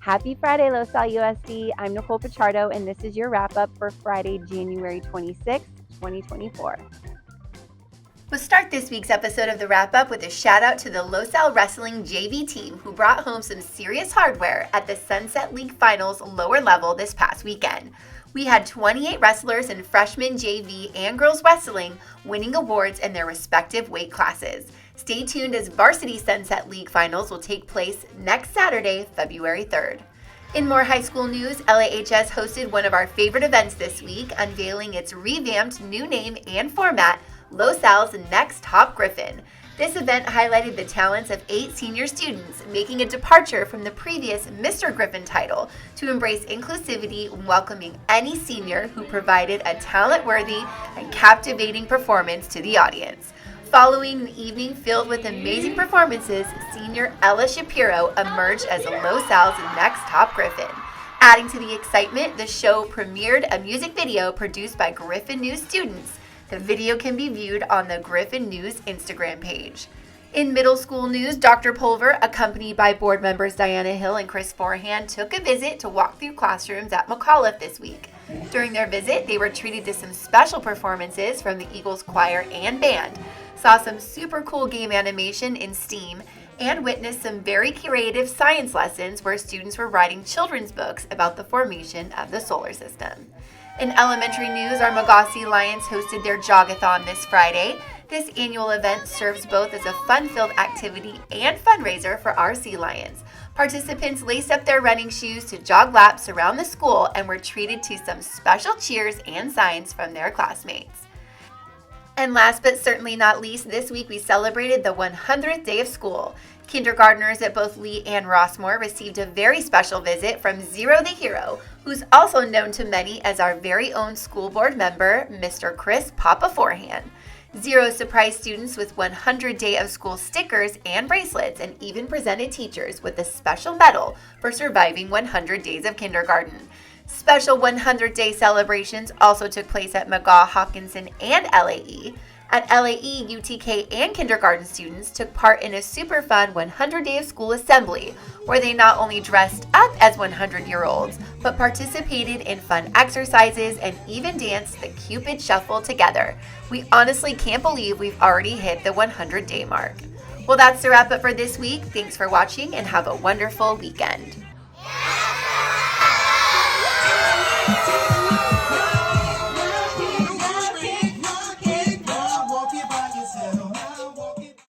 Happy Friday, Los Al USD. I'm Nicole Pichardo, and this is your wrap-up for Friday, January 26th, 2024. We'll start this week's episode of the wrap-up with a shout-out to the Los Al Wrestling JV team who brought home some serious hardware at the Sunset League Finals lower level this past weekend. We had 28 wrestlers in freshman JV and girls wrestling winning awards in their respective weight classes. Stay tuned as Varsity Sunset League Finals will take place next Saturday, February 3rd. In more high school news, LAHS hosted one of our favorite events this week, unveiling its revamped new name and format, Los Al's Next Top Griffin. This event highlighted the talents of 8 senior students, making a departure from the previous Mr. Griffin title to embrace inclusivity, welcoming any senior who provided a talent-worthy and captivating performance to the audience. Following an evening filled with amazing performances, senior Ella Shapiro emerged as Los Al's Next Top Griffin. Adding to the excitement, the show premiered a music video produced by Griffin News students. The video can be viewed on the Griffin News Instagram page. In middle school news, Dr. Pulver, accompanied by board members Diana Hill and Chris Forehand, took a visit to walk through classrooms at McGaugh this week. During their visit, they were treated to some special performances from the Eagles Choir and Band, saw some super cool game animation in STEAM, and witnessed some very creative science lessons where students were writing children's books about the formation of the solar system. In elementary news, our McGaugh Sea Lions hosted their jog-a-thon this Friday. This annual event serves both as a fun-filled activity and fundraiser for our Sea Lions. Participants laced up their running shoes to jog laps around the school and were treated to some special cheers and signs from their classmates. And last but certainly not least, this week we celebrated the 100th day of school. Kindergartners at both Lee and Rossmoor received a very special visit from Zero the Hero, who's also known to many as our very own school board member, Mr. Chris Papa Forehand. Zero surprised students with 100 Day of School stickers and bracelets and even presented teachers with a special medal for surviving 100 days of kindergarten. Special 100-day celebrations also took place at McGaugh, Hopkinson, and LAE. At LAE, UTK and kindergarten students took part in a super fun 100-day of school assembly, where they not only dressed up as 100-year-olds, but participated in fun exercises and even danced the Cupid Shuffle together. We honestly can't believe we've already hit the 100-day mark. Well, that's the wrap up for this week. Thanks for watching and have a wonderful weekend.